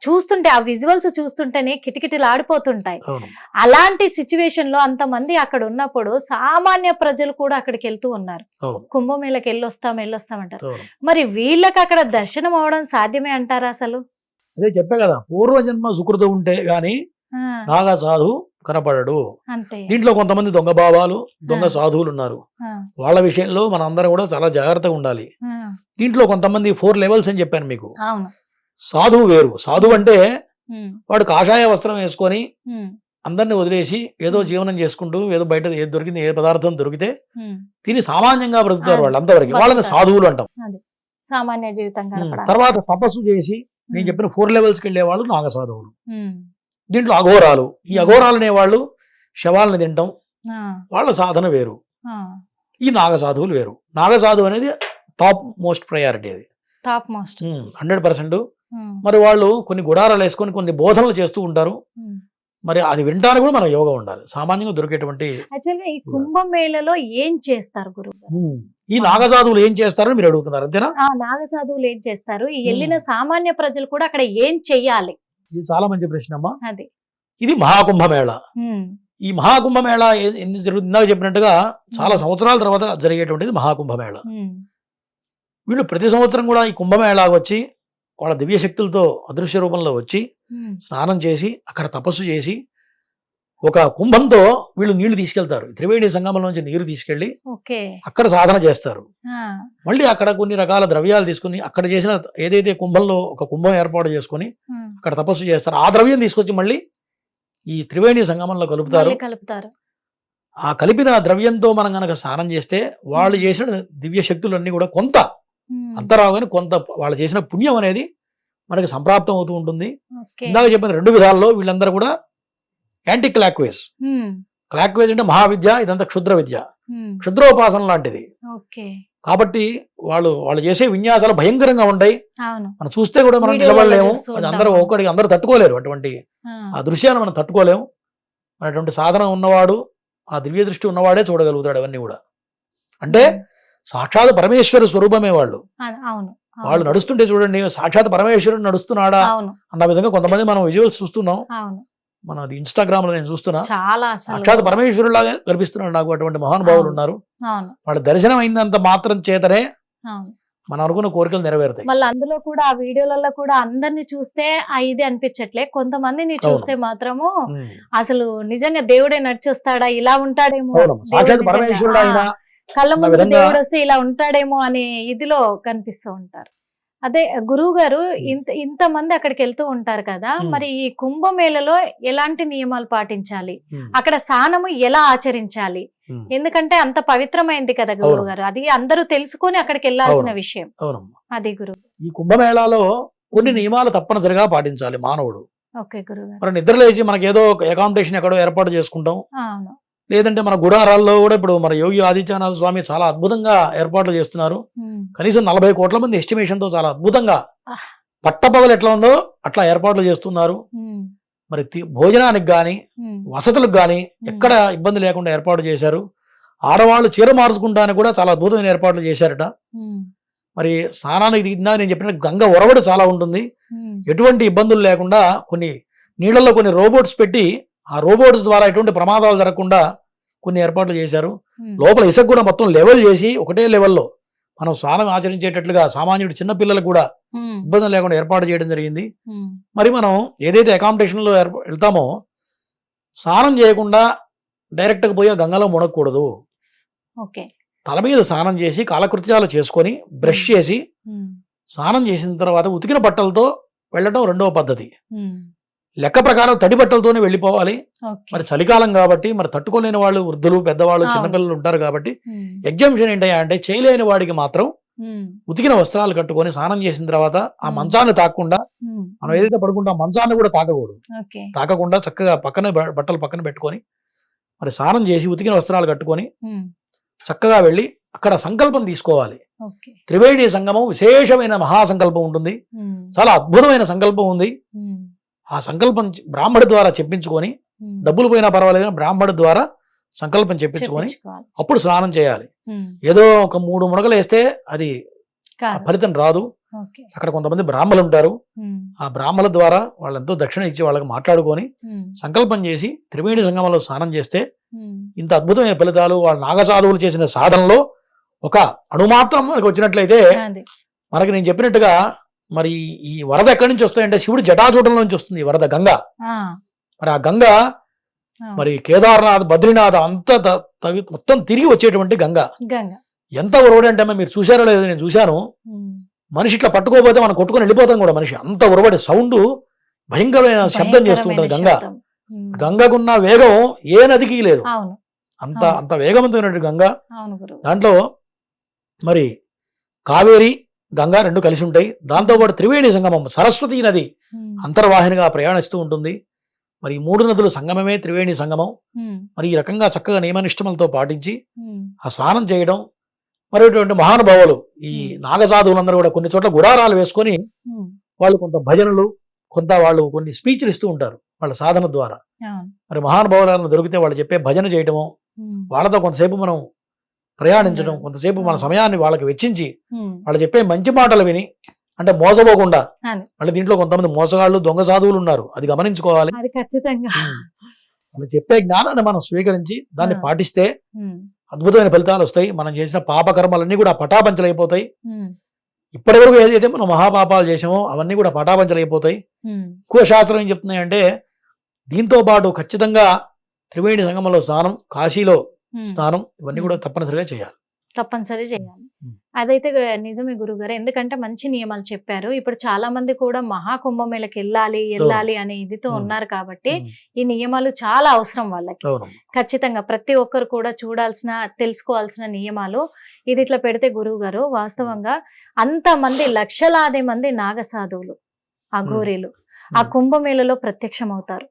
చూస్తుంటే ఆ విజువల్స్ చూస్తుంటేనే కిటకిటలు ఆడిపోతుంటాయి. అలాంటి సిచ్యువేషన్ లో అంతమంది అక్కడ ఉన్నప్పుడు సామాన్య ప్రజలు కూడా అక్కడికి వెళ్తూ ఉన్నారు. కుంభమేళకి వెళ్ళొస్తామంటారు. మరి వీళ్ళకి అక్కడ దర్శనం అవడం సాధ్యమే అంటారా అసలు? అదే చెప్పా కదా, పూర్వజన్మ సుకృతం ఉంటే గాని నాగా సాధువు కనపడడు. దీంట్లో కొంతమంది దొంగ భావాలు, దొంగ సాధువులు ఉన్నారు. వాళ్ళ విషయంలో మన అందరం కూడా చాలా జాగ్రత్తగా ఉండాలి. దీంట్లో కొంతమంది 4 levels అని చెప్పాను మీకు. సాధువు వేరు. సాధువు అంటే వాడు కాషాయ వస్త్రం వేసుకొని అందరిని వదిలేసి ఏదో జీవనం చేసుకుంటూ ఏదో బయట ఏది దొరికింది, ఏ పదార్థం దొరికితే తిని సామాన్యంగా బ్రతుకుతారు వాళ్ళంతవరకు. వాళ్ళని సాధువులు అంటాం. సామాన్య జీవితం. తర్వాత తపస్సు చేసి నేను చెప్పిన 4 levelsకి వెళ్ళే వాళ్ళు నాగ సాధువులు. దీంట్లో అఘోరాలు. ఈ అఘోరాలు అనే వాళ్ళు శవాలను తింటాం, వాళ్ళ సాధన వేరు. ఈ నాగ సాధువులు వేరు. నాగ సాధువు అనేది టాప్ మోస్ట్ ప్రయారిటీ. అది టాప్ మోస్ట్ 100%. మరి వాళ్ళు కొన్ని గుడారాలు వేసుకొని కొన్ని బోధనలు చేస్తూ ఉంటారు. మరి అది వినడానికి కూడా మన యోగా ఉండాలి. సామాన్యంగా దొరికేటువంటి ఈ కుంభమేళలో ఏం చేస్తారు గురువు? ఈ నాగసాధువులు ఏం చేస్తారని మీరు అడుగుతున్నారు, అంతేనా? నాగసాధువులు ఏం చేస్తారు? ఈ వెళ్ళిన సామాన్య ప్రజలు కూడా అక్కడ ఏం చెయ్యాలి? ఇది చాలా మంచి ప్రశ్న అమ్మా. ఇది మహాకుంభమేళ. ఈ మహాకుంభమేళ ఎన్ని జరుగుతుంది? ఇందాక చెప్పినట్టుగా చాలా సంవత్సరాల తర్వాత జరిగేటువంటిది మహాకుంభమేళ. వీళ్ళు ప్రతి సంవత్సరం కూడా ఈ కుంభమేళాకు వచ్చి వాళ్ళ దివ్య శక్తులతో అదృశ్య రూపంలో వచ్చి స్నానం చేసి అక్కడ తపస్సు చేసి ఒక కుంభంతో వీళ్ళు నీళ్లు తీసుకెళ్తారు. త్రివేణి సంగమం నుంచి నీరు తీసుకెళ్లి అక్కడ సాధన చేస్తారు. మళ్ళీ అక్కడ కొన్ని రకాల ద్రవ్యాలు తీసుకుని అక్కడ చేసిన ఏదైతే కుంభంలో ఒక కుంభం ఏర్పాటు చేసుకుని అక్కడ తపస్సు చేస్తారు. ఆ ద్రవ్యం తీసుకొచ్చి మళ్ళీ ఈ త్రివేణి సంగమంలో కలుపుతారు. ఆ కలిపిన ద్రవ్యంతో మనం గనక స్నానం చేస్తే వాళ్ళు చేసిన దివ్య శక్తులన్నీ కూడా కొంత అంతరావు కానీ కొంత వాళ్ళు చేసిన పుణ్యం అనేది మనకి సంప్రాప్తం అవుతూ ఉంటుంది. ఇందాక చెప్పిన 2 విధాల్లో వీళ్ళందరూ కూడా యాంటీ క్లాక్వేజ్. క్లాక్వేజ్ అంటే మహావిద్య, ఇదంతా క్షుద్ర విద్య, క్షుద్రోపాసన లాంటిది. కాబట్టి వాళ్ళు చేసే విన్యాసాలు భయంకరంగా ఉంటాయి. మనం చూస్తే కూడా మనం నిలబడలేము. అది అందరూ తట్టుకోలేరు. అటువంటి ఆ దృశ్యాన్ని మనం తట్టుకోలేము. అటువంటి సాధన ఉన్నవాడు, ఆ దివ్య దృష్టి ఉన్నవాడే చూడగలుగుతాడు అవన్నీ కూడా. అంటే సాక్షాత్ పరమేశ్వర స్వరూపమే వాళ్ళు. వాళ్ళు నడుస్తుంటే చూడండి, సాక్షాత్ పరమేశ్వరుడు నడుస్తున్నాడా అన్న విధంగా కొంతమంది మనం విజువల్స్ చూస్తున్నాం. మన ఇన్స్టాగ్రామ్ లో నేను చూస్తున్నా, సాక్షాత్ పరమేశ్వరులాగా కనిపిస్తున్నాడు నాకు. అటువంటి మహానుభావులు ఉన్నారు. వాళ్ళ దర్శనం అయినంత మాత్రం చేతనే మనం అనుకున్న కోరికలు నెరవేరుతాయి. మళ్ళీ అందులో కూడా ఆ వీడియోలలో కూడా అందరిని చూస్తే ఇది అనిపించట్లే, కొంతమందిని చూస్తే మాత్రము అసలు నిజంగా దేవుడే నడిచొస్తాడా, ఇలా ఉంటాడేమో, సాక్షాత్ పరమేశ్వరుడు ఆయన కళ్ళ ముందు దేవుడు వస్తే ఇలా ఉంటాడేమో అనే ఇదిలో కనిపిస్తూ ఉంటారు. అదే గురువు గారు, ఇంతమంది అక్కడికి వెళ్తూ ఉంటారు కదా, మరి ఈ కుంభమేళలో ఎలాంటి నియమాలు పాటించాలి, అక్కడ స్నానము ఎలా ఆచరించాలి? ఎందుకంటే అంత పవిత్రమైంది కదా గురువు గారు, అది అందరూ తెలుసుకొని అక్కడికి వెళ్ళాల్సిన విషయం. అది గురువు, ఈ కుంభమేళాలో కొన్ని నియమాలు తప్పనిసరిగా పాటించాలి మానవుడు. ఓకే గురువు గారు. మరి నిద్రలేచి మనకి ఏదో అకామిడేషన్ ఎక్కడో ఏర్పాటు చేసుకుంటాం, లేదంటే మన గుడారాల్లో కూడా ఇప్పుడు మన యోగి ఆదిత్యనాథ స్వామి చాలా అద్భుతంగా ఏర్పాట్లు చేస్తున్నారు. కనీసం 40 కోట్ల మంది ఎస్టిమేషన్ తో చాలా అద్భుతంగా పట్టపగలు ఎట్లా ఉందో అట్లా ఏర్పాట్లు చేస్తున్నారు. మరి భోజనానికి గాని వసతులకు గాని ఎక్కడ ఇబ్బంది లేకుండా ఏర్పాటు చేశారు. ఆడవాళ్ళు చీర మార్చుకుంటానికి కూడా చాలా అద్భుతమైన ఏర్పాట్లు చేశారట. మరి స్నానానికి దిగిందా నేను చెప్పిన గంగ ఒరవడి చాలా ఉంటుంది. ఎటువంటి ఇబ్బందులు లేకుండా కొన్ని నీళ్లలో కొన్ని రోబోట్స్ పెట్టి ఆ రోబోట్స్ ద్వారా ఎటువంటి ప్రమాదాలు జరగకుండా కొన్ని ఏర్పాట్లు చేశారు. లోపల ఇసుక కూడా మొత్తం లెవెల్ చేసి ఒకటే లెవెల్లో మనం స్నానం ఆచరించేటట్లుగా సామాన్యుడు చిన్నపిల్లలకు కూడా ఇబ్బంది లేకుండా ఏర్పాటు చేయడం జరిగింది. మరి మనం ఏదైతే అకామిడేషన్ లో వెళ్తామో స్నానం చేయకుండా డైరెక్ట్ గా పోయి గంగలో మునగకూడదు. తల మీద స్నానం చేసి కాలకృత్యాలు చేసుకొని బ్రష్ చేసి స్నానం చేసిన తర్వాత ఉతికిన బట్టలతో వెళ్ళటం 2వ పద్ధతి. లెక్క ప్రకారం తడి బట్టలతోనే వెళ్ళిపోవాలి. మరి చలికాలం కాబట్టి మరి తట్టుకోలేని వాళ్ళు, వృద్ధులు, పెద్దవాళ్ళు, చిన్నపిల్లలు ఉంటారు కాబట్టి ఎగ్జామ్షన్ ఏంటయ్యా అంటే చేయలేని వాడికి మాత్రం ఉతికిన వస్త్రాలు కట్టుకొని స్నానం చేసిన తర్వాత ఆ మంచాన్ని తాకకుండా, మనం ఏదైతే పడుకుంటాం మంచాన్ని కూడా తాకకుండా చక్కగా బట్టలు పక్కన పెట్టుకొని మరి స్నానం చేసి ఉతికిన వస్త్రాలు కట్టుకొని చక్కగా వెళ్ళి అక్కడ సంకల్పం తీసుకోవాలి. ఓకే. త్రివేణి సంగమం విశేషమైన మహాసంకల్పం ఉంటుంది, చాలా అద్భుతమైన సంకల్పం ఉంది. ఆ సంకల్పం బ్రాహ్మడి ద్వారా చెప్పించుకొని, డబ్బులు పోయినా పర్వాలేదు కానీ బ్రాహ్మడి ద్వారా సంకల్పం చెప్పించుకొని అప్పుడు స్నానం చేయాలి. ఏదో ఒక 3 మునగలు వేస్తే అది ఫలితం రాదు. అక్కడ కొంతమంది బ్రాహ్మలు ఉంటారు, ఆ బ్రాహ్మల ద్వారా వాళ్ళెంతో దక్షిణ ఇచ్చి వాళ్ళకి మాట్లాడుకొని సంకల్పం చేసి త్రివేణి సంగమంలో స్నానం చేస్తే ఇంత అద్భుతమైన ఫలితాలు. వాళ్ళ నాగసాధువులు చేసిన సాధనలో ఒక అణుమాత్రం మనకు వచ్చినట్లయితే, మనకి నేను చెప్పినట్టుగా మరి ఈ వరద ఎక్కడి నుంచి వస్తాయంటే శివుడు జటాజూటం నుంచి వస్తుంది ఈ వరద, గంగ. మరి ఆ గంగ మరి కేదార్నాథ్, బద్రీనాథ్ అంతా మొత్తం తిరిగి వచ్చేటువంటి గంగ. ఎంత ఉరవడి అంటే మీరు చూశారో లేదు, నేను చూశాను. మనిషి ఇట్లా పట్టుకోపోతే మనం కొట్టుకొని వెళ్ళిపోతాం కూడా. మనిషి అంత ఉరవడి, సౌండ్ భయంకరమైన శబ్దం చేస్తూ ఉంటుంది గంగ. గంగకున్న వేగం ఏ నదికి లేదు, అంత అంత వేగవంతమైనటువంటి గంగ. దాంట్లో మరి కావేరి, గంగా 2 కలిసి ఉంటాయి. దాంతోపాటు త్రివేణి సంగమం, సరస్వతీ నది అంతర్వాహినిగా ప్రయాణిస్తూ ఉంటుంది. మరి 3 నదుల సంగమమే త్రివేణి సంగమం. మరి ఈ రకంగా చక్కగా నియమనిష్టములతో పాటించి ఆ స్నానం చేయడం. మరి ఇటువంటి మహానుభావులు ఈ నాగసాధువులందరూ కూడా కొన్ని చోట్ల గుడారాలు వేసుకొని వాళ్ళు కొంత భజనలు, కొంత వాళ్ళు కొన్ని స్పీచ్లు ఇస్తూ ఉంటారు వాళ్ళ సాధన ద్వారా. మరి మహానుభావులను దొరికితే వాళ్ళు చెప్పే భజన చేయటము, వాళ్ళతో కొంతసేపు మనం ప్రయాణించడం, కొంతసేపు మన సమయాన్ని వాళ్ళకి వెచ్చించి వాళ్ళు చెప్పే మంచి మాటలు విని, అంటే మోసపోకుండా. మళ్ళీ దీంట్లో కొంతమంది మోసగాళ్ళు, దొంగ సాధువులు ఉన్నారు, అది గమనించుకోవాలి. వాళ్ళు చెప్పే జ్ఞానాన్ని మనం స్వీకరించి దాన్ని పాటిస్తే అద్భుతమైన ఫలితాలు వస్తాయి. మనం చేసిన పాపకర్మలన్నీ కూడా పటాపంచలైపోతాయి. ఇప్పటి వరకు ఏదైతే మనం మహాపాపాలు చేసామో అవన్నీ కూడా పటాపంచలైపోతాయి. ఎక్కువ శాస్త్రం ఏం చెప్తున్నాయంటే, దీంతో పాటు ఖచ్చితంగా త్రివేణి సంగమంలో స్నానం, కాశీలో స్నానం, ఇవన్నీ కూడా తప్పనిసరిగా చేయాలి. అదైతే నిజమే గురుగారు. ఎందుకంటే మంచి నియమాలు చెప్పారు. ఇప్పుడు చాలా మంది కూడా మహాకుంభమేళకి వెళ్ళాలి అనే ఇదితో ఉన్నారు కాబట్టి ఈ నియమాలు చాలా అవసరం వాళ్ళకి. ఖచ్చితంగా ప్రతి ఒక్కరు కూడా చూడాల్సిన, తెలుసుకోవాల్సిన నియమాలు. ఇది ఇట్లా పెడితే గురువు గారు, వాస్తవంగా అంతమంది లక్షలాది మంది నాగసాధువులు, అఘోరీలు ఆ కుంభమేళలో ప్రత్యక్షమవుతారు.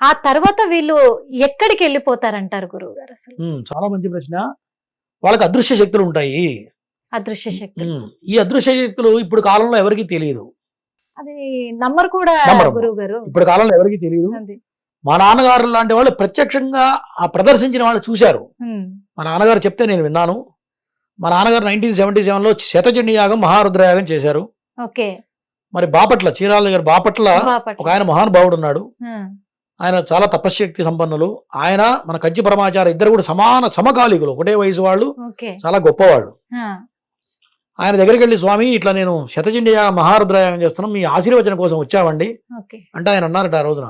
ఆ తర్వాత వీళ్ళు ఎక్కడికి వెళ్ళిపోతారంటారు గురువు గారు? అసలు చాలా మంచి ప్రశ్న. వాళ్ళకి అదృశ్య శక్తులు ఉంటాయి. అదృశ్య శక్తులు, ఈ అదృశ్య శక్తులు ఇప్పుడు కాలంలో ఎవరికి తెలియదు. అది నమ్మరు కూడా గురువు గారు, ఇప్పుడు కాలంలో ఎవరికి తెలియదు. మా నాన్నగారు లాంటి వాళ్ళు ప్రత్యక్షంగా ఆ ప్రదర్శించిన వాళ్ళు చూశారు. మా నాన్నగారు చెప్తే నేను విన్నాను. మా నాన్నగారు 1977లో శతచండీ యాగం, మహారుద్రయాగం చేశారు. మరి బాపట్ల, చీరాల దగ్గర బాపట్ల ఒక ఆయన మహానుభావుడు ఉన్నాడు. ఆయన చాలా తపశ్శక్తి సంపన్నులు. ఆయన మన కంచి పరమాచార్య ఇద్దరు కూడా సమకాలీకులు, ఒకటే వయసు వాళ్ళు, చాలా గొప్పవాళ్ళు. ఆయన దగ్గరికి వెళ్ళి, స్వామి ఇట్లా నేను శతచండీ మహారుద్రయాగం చేస్తున్నాం, మీ ఆశీర్వచనం కోసం వచ్చామండి అంటే ఆయన అన్నారట ఆ రోజున,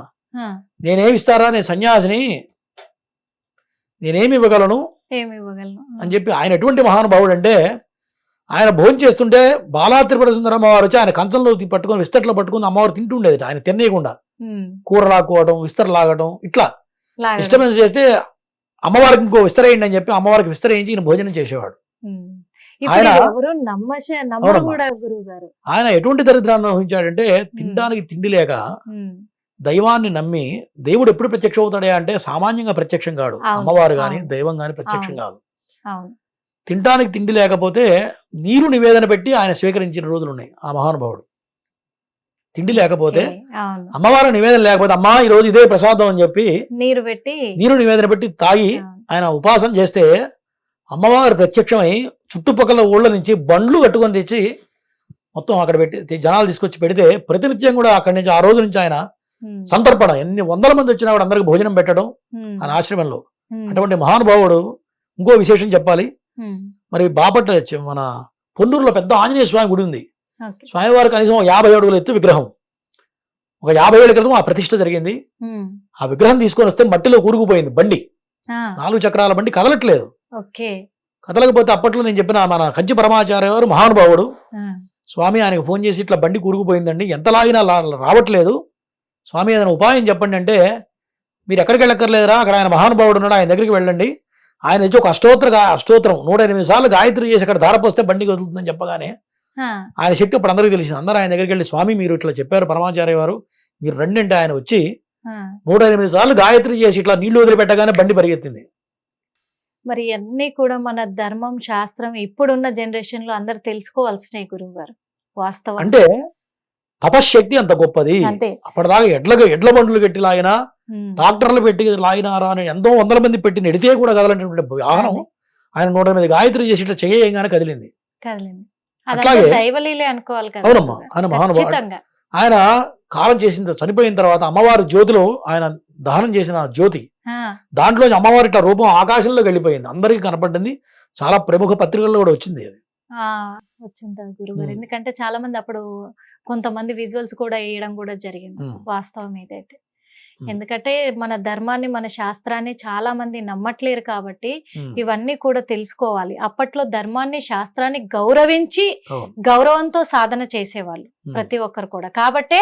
నేనేమి ఇస్తారా, నేను సన్యాసిని, నేనేమి ఇవ్వగలను అని చెప్పి. ఆయన ఎటువంటి మహానుభావుడు అంటే, ఆయన భోజనం చేస్తుంటే బాలా త్రిపుర సుందర అమ్మవారు వచ్చి ఆయన కంచంలో పట్టుకొని, విస్తట్లో పట్టుకుని అమ్మవారు తింటుండేది. ఆయన తినేయకుండా కూర లాక్కోవడం, విస్తర లాగడం, ఇట్లా డిస్టర్బెన్స్ చేస్తే అమ్మవారికి ఇంకో విస్తరేయండి అని చెప్పి అమ్మవారికి విస్తరేయించి ఈయన భోజనం చేసేవాడు. ఆయన ఎటువంటి దరిద్రాన్ని అనుభవించాడంటే, తినడానికి తిండి లేక దైవాన్ని నమ్మి, దేవుడు ఎప్పుడు ప్రత్యక్షం అవుతాడే అంటే సామాన్యంగా ప్రత్యక్షం కాడు, అమ్మవారు గాని దైవం గాని ప్రత్యక్షం కాదు. తినడానికి తిండి లేకపోతే నీరు నివేదన పెట్టి ఆయన స్వీకరించిన రోజులు ఉన్నాయి ఆ మహానుభావుడు. తిండి లేకపోతే, అమ్మవారి నివేదన లేకపోతే, అమ్మా ఈ రోజు ఇదే ప్రసాదం అని చెప్పి నీరు నివేదన పెట్టి తాగి ఆయన ఉపాసన చేస్తే అమ్మవారు ప్రత్యక్షమై చుట్టుపక్కల ఊళ్ళ నుంచి బండ్లు కట్టుకొని తెచ్చి మొత్తం అక్కడ పెట్టి జనాలు తీసుకొచ్చి పెడితే ప్రతినిత్యం కూడా అక్కడి నుంచి ఆ రోజు నుంచి ఆయన సంతర్పణ, ఎన్ని వందల మంది వచ్చినా కూడా అందరికి భోజనం పెట్టడం ఆయన ఆశ్రమంలో. అటువంటి మహానుభావుడు. ఇంకో విశేషం చెప్పాలి. మరి బాపట్ల మన పొన్నూరులో పెద్ద ఆంజనేయ స్వామి గుడి ఉంది. స్వామివారు కనీసం 50 అడుగుల ఎత్తు విగ్రహం. ఒక 50 ఏళ్ల క్రితం ఆ ప్రతిష్ఠ జరిగింది. ఆ విగ్రహం తీసుకొని వస్తే మట్టిలో కూరుకుపోయింది బండి, 4 చక్రాల బండి కదలట్లేదు. కదలకపోతే అప్పట్లో నేను చెప్పిన మన కంచి పరమాచార్య గారు మహానుభావుడు, స్వామి ఆయనకు ఫోన్ చేసి ఇట్లా బండి కూరుకుపోయిందండి, ఎంత లాగినా రావట్లేదు, స్వామి ఏదైనా ఉపాయం చెప్పండి అంటే, మీరు ఎక్కడికి వెళ్ళక్కర్లేదురా, అక్కడ ఆయన మహానుభావుడు ఉన్నాడు, ఆయన దగ్గరికి వెళ్ళండి, ఆయన వచ్చి ఒక అష్టోత్తరం 108 సార్లు గాయత్రి చేసి అక్కడ ధారపోస్తే బండికి వదులుతుందని చెప్పగానే ఆయన శక్తి ఇప్పుడు అందరికీ తెలిసింది. అందరూ ఆయన దగ్గరికి వెళ్ళి, స్వామి మీరు ఇట్లా చెప్పారు పరమాచార్య వారు, మీరు రండి అంటే ఆయన వచ్చి 108 సార్లు గాయత్రి చేసి ఇట్లా నీళ్లు వదిలిపెట్టగానే బండి పరిగెత్తింది. మరి అన్ని కూడా మన ధర్మం శాస్త్రం ఇప్పుడున్న జనరేషన్ లో అందరు తెలుసుకోవాల్సినాయి గురువు గారు వాస్తవం. అంటే తపశ్శక్తి అంత గొప్పది. అంతే. అప్పటిదాకా ఎడ్ల బండ్లు పెట్టి లాగినా, ట్రాక్టర్లు పెట్టి లాగినారా అని ఎంతో వందల మంది పెట్టి నెడితే కూడా కదలంటే వాహనం ఆయన 108 గాయత్రి చేసి ఇట్లా చేయగానే కదిలింది. అట్లాగే దైవలీలే అనుకోవాలి కదా. అవునమ్మా, ఆయన మహానుభావుడు. ఆయన కాలం చేసిన చనిపోయిన తర్వాత అమ్మవారి జ్యోతిలో ఆయన దహనం చేసిన జ్యోతి, దాంట్లో అమ్మవారి ఇట్లా రూపం ఆకాశంలోకి వెళ్ళిపోయింది, అందరికీ కనపడింది. చాలా ప్రముఖ పత్రికల్లో కూడా వచ్చింది అది. వచ్చింటది గురుగారు. ఎందుకంటే చాలా మంది అప్పుడు కొంతమంది విజువల్స్ కూడా వేయడం కూడా జరిగింది. వాస్తవం ఇదైతే. ఎందుకంటే మన ధర్మాన్ని మన శాస్త్రాన్ని చాలా మంది నమ్మట్లేరు కాబట్టి ఇవన్నీ కూడా తెలుసుకోవాలి. అప్పట్లో ధర్మాన్ని శాస్త్రాన్ని గౌరవించి గౌరవంతో సాధన చేసేవాళ్ళు ప్రతి ఒక్కరు కూడా, కాబట్టే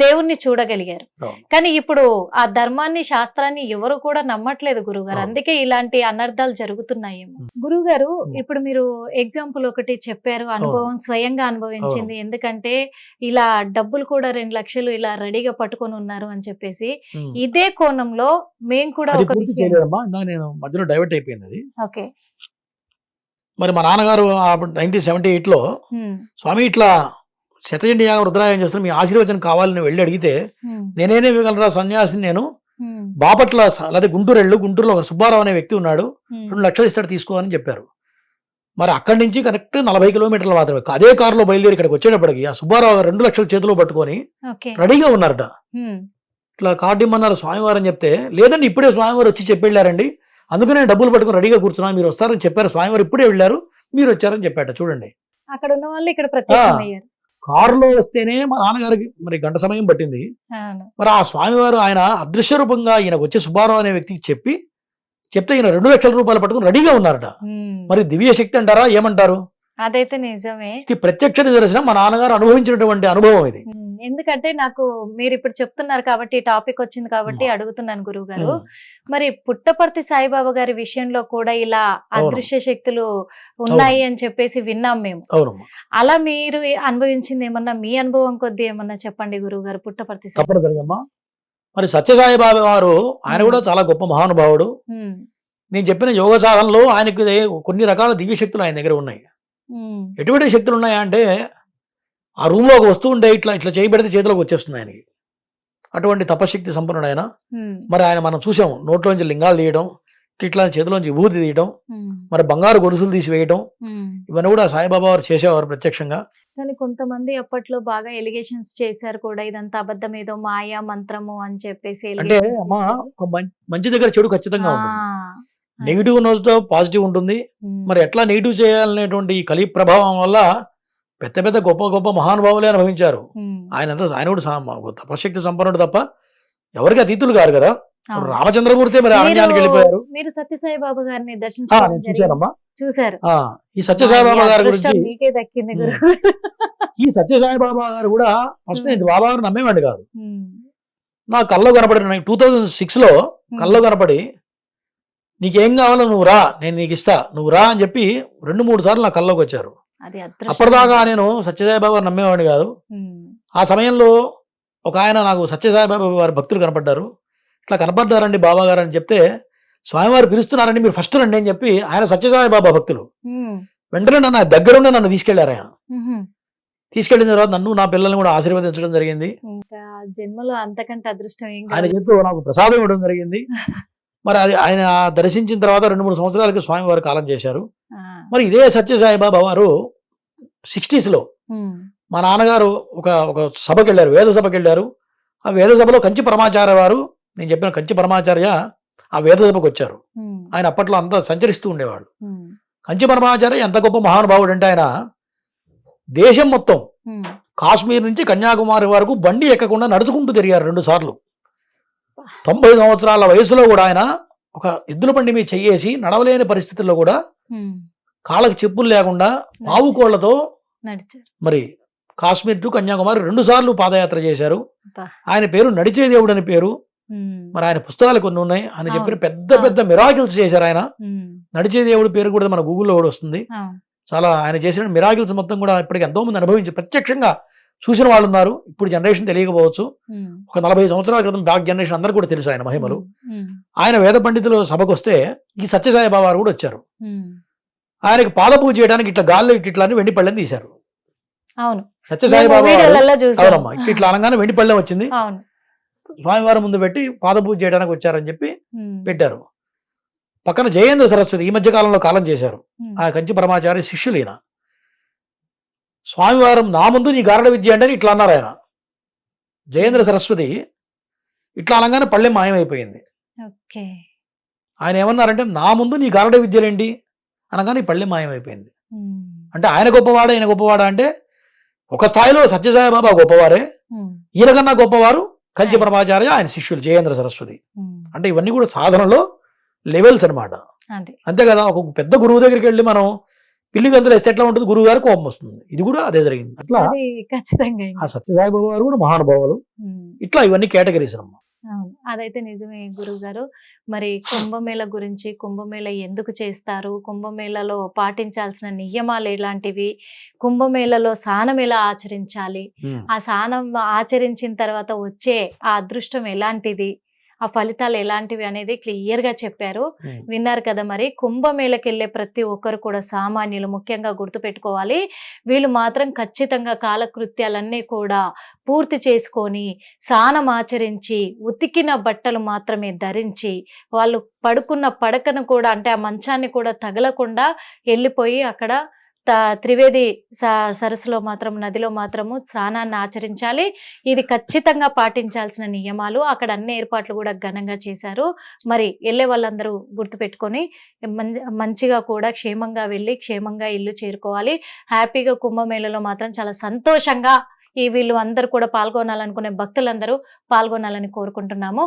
దేవుణ్ణి చూడగలిగారు. కానీ ఇప్పుడు ఆ ధర్మాన్ని శాస్త్రాన్ని ఎవరు కూడా నమ్మట్లేదు గురుగారు, అందుకే ఇలాంటి అనర్థాలు జరుగుతున్నాయేమో. గురుగారు ఇప్పుడు మీరు ఎగ్జాంపుల్ ఒకటి చెప్పారు, అనుభవం స్వయంగా అనుభవించింది. ఎందుకంటే ఇలా డబ్బులు కూడా 2 లక్షలు ఇలా రెడీగా పట్టుకొని ఉన్నారు అని చెప్పేసి, ఇదే కోణంలో మేము కూడా నేను మధ్యలో డైవర్ట్ అయిపోయింది అది. ఓకే. మరి మా నాన్నగారు 1978లో స్వామి ఇట్లా శతచండీ యాగం రుద్రాయం చేస్తున్నా, మీ ఆశీర్వచనం కావాలని వెళ్ళి అడిగితే, నేనేనే ఇవ్వగలరా సన్యాసిని నేను, బాపట్ల లేదా గుంటూరులో ఒక సుబ్బారావు అనే వ్యక్తి ఉన్నాడు, 2 లక్షలు ఇస్తాడు తీసుకో అని చెప్పారు. మరి అక్కడి నుంచి కరెక్ట్ 40 కిలోమీటర్ల మాత్రమే. అదే కారులో బయలుదేరి ఇక్కడికి వచ్చేటప్పటికి ఆ సుబ్బారావు 2 లక్షలు చేతిలో పట్టుకొని రెడీగా ఉన్నారట. ఇట్లా కార్డు ఇమ్మన్నారు స్వామివారు అని చెప్తే, లేదండి ఇప్పుడే స్వామివారు వచ్చి చెప్పి వెళ్ళారండి, అందుకనే డబ్బులు పట్టుకుని రెడీగా కూర్చున్నాను, మీరు వస్తారని చెప్పారు, స్వామివారు ఇప్పుడే వెళ్ళారు, మీరు వచ్చారని చెప్పాట. చూడండి, అక్కడ ఉన్న వాళ్ళు ఇక్కడ ప్రత్యక్షమయ్యారు. కారులో వస్తేనే మా నాన్నగారికి మరి గంట సమయం పట్టింది. మరి ఆ స్వామివారు ఆయన అదృశ్య రూపంగా ఈయనకు వచ్చే సుబ్బారావు అనే వ్యక్తికి చెప్తే ఈయన 2 లక్షల రూపాయలు పట్టుకుని రెడీగా ఉన్నారట. మరి దివ్య శక్తి అంటారా ఏమంటారు? అదైతే నిజమే. ఇది ప్రత్యక్ష నిదర్శనం, మా నాన్నగారు అనుభవించినటువంటి అనుభవం ఇది. ఎందుకంటే నాకు మీరు ఇప్పుడు చెప్తున్నారు కాబట్టి, టాపిక్ వచ్చింది కాబట్టి అడుగుతున్నాను గురువు గారు. మరి పుట్టపర్తి సాయిబాబా గారి విషయంలో కూడా ఇలా అదృశ్య శక్తులు ఉన్నాయి అని చెప్పేసి విన్నాం మేము. అలా మీరు అనుభవించింది ఏమన్నా, మీ అనుభవం కొద్ది ఏమన్నా చెప్పండి గురువు గారు. పుట్టపర్తి మరి సత్యసాయిబాబా వారు ఆయన కూడా చాలా గొప్ప మహానుభావుడు. నేను చెప్పిన యోగ సాధనలో ఆయనకు కొన్ని రకాల దివ్య శక్తులు ఆయన దగ్గర ఉన్నాయి. ఎటువంటి శక్తులు ఉన్నాయా అంటే, ఆ రూమ్ లో ఒక వస్తువు ఉంటే ఇట్లా చేయబెడితే చేతిలోకి వచ్చేస్తుంది ఆయనకి. అటువంటి తపశక్తి సంపన్నుడు ఆయన. మరి ఆయన మనం చూసాం, నోట్లోంచి లింగాలు తీయడం, ఇట్లా చేతిలోంచి విభూతి తీయడం, మరి బంగారు గొలుసులు తీసివేయడం, ఇవన్నీ కూడా సాయిబాబా వారు చేసేవారు ప్రత్యక్షంగా. కానీ కొంతమంది అప్పట్లో బాగా ఎలిగేషన్స్ చేశారు కూడా, ఇదంతా అబద్ధం, ఏదో మాయా మంత్రము అని చెప్పేసి. అంటే అమ్మా, మంచి దగ్గర చెడు ఖచ్చితంగా ఉంటుంది, నెగిటివ్ నోట్తో పాజిటివ్ ఉంటుంది. మరి ఎట్లా నెగిటివ్ చేయాలనేటువంటి ఈ కలి ప్రభావం వల్ల పెద్ద గొప్ప మహానుభావులే అనుభవించారు. ఆయన కూడా తపశక్తి సంపన్నుడు తప్ప ఎవరికి అతీతులు కారు కదా. రామచంద్రమూర్తి మరి అరణ్యానికి వెళ్ళిపోయారు. మీరు సత్యసాయి బాబా గారిని చూసారమ్మా, చూసారు. ఈ సత్యసాయిబాబా గారి గురించి, ఈ సత్యసాయిబాబా గారు కూడా ఫస్ట్ నేను బాబా గారు నమ్మేవాడిని కాదు. నా కల్లో కనపడి 2006లో కల్లో కనపడి, నీకేం కావాలో నువ్వు రా, నేను నీకు ఇస్తా, నువ్వు రా అని చెప్పి 2-3 సార్లు నా కల్లోకి వచ్చారు. అప్పటిదాకా నేను సత్యసాయిబాబా నమ్మేవాడిని కాదు. ఆ సమయంలో ఒక ఆయన నాకు సత్యసాయిబాబా వారి భక్తులు కనపడ్డారు. ఇట్లా కనపడ్డారండి బాబా గారు అని చెప్తే, స్వామివారు పిలుస్తున్నారండి, మీరు ఫస్ట్ రండి అని చెప్పి, ఆయన సత్యసాయిబాబా భక్తులు వెంటనే నన్ను దగ్గరుండి నన్ను తీసుకెళ్లారు. ఆయన తీసుకెళ్లిన తర్వాత నన్ను, నా పిల్లల్ని కూడా ఆశీర్వదించడం జరిగింది. జన్మలో అంతకంటే అదృష్టం ఆయన చేస్తూ నాకు ప్రసాదం ఇవ్వడం జరిగింది. మరి అది ఆయన దర్శించిన తర్వాత 2-3 సంవత్సరాలకి స్వామివారు కాలం చేశారు. మరి ఇదే సత్యసాయిబాబా వారు 60స్లో మా నాన్నగారు ఒక సభకి వెళ్ళారు, వేద సభకి వెళ్ళారు. ఆ వేద సభలో కంచి పరమాచార్య వారు, నేను చెప్పిన కంచి పరమాచార్య ఆ వేద సభకు వచ్చారు. ఆయన అప్పట్లో అంతా సంచరిస్తూ ఉండేవాడు. కంచి పరమాచార్య ఎంత గొప్ప మహానుభావుడు అంటే, ఆయన దేశం మొత్తం కాశ్మీర్ నుంచి కన్యాకుమారి వరకు బండి ఎక్కకుండా నడుచుకుంటూ తిరిగారు 2 సార్లు. 90 సంవత్సరాల వయసులో కూడా ఆయన ఒక ఎద్దుల బండి మీద చెయ్యేసి నడవలేని పరిస్థితుల్లో కూడా కాళ్ళకి చెప్పులు లేకుండా పావు కోళ్లతో మరి కాశ్మీర్ టు కన్యాకుమారి 2 సార్లు పాదయాత్ర చేశారు. ఆయన పేరు నడిచే దేవుడు అని పేరు. మరి ఆయన పుస్తకాలు కొన్ని ఉన్నాయి. ఆయన చెప్పిన పెద్ద మిరాకిల్స్ చేశారు. ఆయన నడిచే దేవుడి పేరు కూడా మన గూగుల్లో కూడా వస్తుంది. చాలా ఆయన చేసిన మిరాకిల్స్ మొత్తం కూడా ఇప్పటికి ఎంతో మంది అనుభవించి ప్రత్యక్షంగా చూసిన వాళ్ళు ఉన్నారు. ఇప్పుడు జనరేషన్ తెలియకపోవచ్చు. ఉమ్, ఒక 40 సంవత్సరాల క్రితం బ్యాక్ జనరేషన్ అందరూ కూడా తెలుసు ఆయన మహిమలు. ఉమ్, ఆయన వేద పండితులు సభకు వస్తే ఈ సత్యసాయి బాబా వారు కూడా వచ్చారు. ఉమ్. ఆయనకి పాదపూజ చేయడానికి ఇట్లా గాల్లో ఇట్లా అని వెండి పళ్ళెం తీశారు. అవును, సత్యసాయి మేము బాబా వారు, వీడియోలలో చూసాం. అవునమ్మా, ఇట్లా అనగానే వెండి పళ్ళెం వచ్చింది. అవును. స్వామివారి ముందు పెట్టి పాదపూజ చేయడానికి వచ్చారని చెప్పి ఉమ్, పెట్టారు. పక్కన జయేంద్ర సరస్వతి ఈ మధ్య కాలంలో కాలం చేశారు. ఉమ్, ఆ కంచి పరమాచార్య శిష్యులు ఈయన. స్వామివారం నా ముందు నీ గారడ విద్య అంటే ఇట్లా అన్నారు ఆయన. జయేంద్ర సరస్వతి ఇట్లా అనగానే పళ్ళెం మాయమైపోయింది. ఓకే. ఆయన ఏమన్నారంటే నా ముందు నీ గారడ విద్యలేంటి అనగానే ఈ పళ్ళెం మాయమైపోయింది. ఉమ్, అంటే ఆయన గొప్పవాడా ఈయన గొప్పవాడా అంటే ఒక స్థాయిలో సత్యసాయి బాబా గొప్పవారే, ఉమ్, ఈయనకన్నా గొప్పవారు కంచి పరమాచార్య ఆయన శిష్యులు జయేంద్ర సరస్వతి. ఉమ్. అంటే ఇవన్నీ కూడా సాధనలో లెవెల్స్ అన్నమాట. అది అంతే కదా. ఒక పెద్ద గురువు దగ్గరికి వెళ్ళి మనం పిల్లి గంతులు వేస్తే ఎట్లా ఉంటుంది, గురువు గారు కోపం వస్తుంది. ఇది కూడా అదే జరిగింది. అట్లా అది ఖచ్చితంగా. ఆ సత్యసాయి బాబా వారు కూడా మహానుభావులు. ఉమ్. ఇట్లా ఇవన్నీ కేటగిరీస్ అమ్మా. అవును, అదైతే నిజమే గురువు గారు. మరి కుంభమేళ గురించి, కుంభమేళ ఎందుకు చేస్తారు, కుంభమేళలో పాటించాల్సిన నియమాలు ఎలాంటివి, కుంభమేళలో స్నానం ఎలా ఆచరించాలి, ఆ స్నానం ఆచరించిన తర్వాత వచ్చే ఆ అదృష్టం ఎలాంటిది, ఆ ఫలితాలు ఎలాంటివి అనేది క్లియర్ గా చెప్పారు. విన్నారు కదా. మరి కుంభమేళకి వెళ్ళే ప్రతి ఒక్కరు కూడా సామాన్యులు ముఖ్యంగా గుర్తుపెట్టుకోవాలి. వీళ్ళు మాత్రం ఖచ్చితంగా కాలకృత్యాలన్నీ కూడా పూర్తి చేసుకొని స్నానం ఆచరించి ఉతికిన బట్టలు మాత్రమే ధరించి వాళ్ళు పడుకున్న పడకను కూడా అంటే ఆ మంచాన్ని కూడా తగలకుండా వెళ్ళిపోయి అక్కడ త్రివేది సరస్సులో మాత్రం నదిలో మాత్రము స్నానాన్ని ఆచరించాలి. ఇది ఖచ్చితంగా పాటించాల్సిన నియమాలు. అక్కడ అన్ని ఏర్పాట్లు కూడా ఘనంగా చేశారు. మరి వెళ్ళే వాళ్ళందరూ గుర్తుపెట్టుకొని మంచిగా కూడా క్షేమంగా వెళ్ళి క్షేమంగా ఇల్లు చేరుకోవాలి. హ్యాపీగా కుంభమేళలో మాత్రం చాలా సంతోషంగా వీళ్ళు అందరూ కూడా పాల్గొనాలనుకునే భక్తులందరూ పాల్గొనాలని కోరుకుంటున్నాము.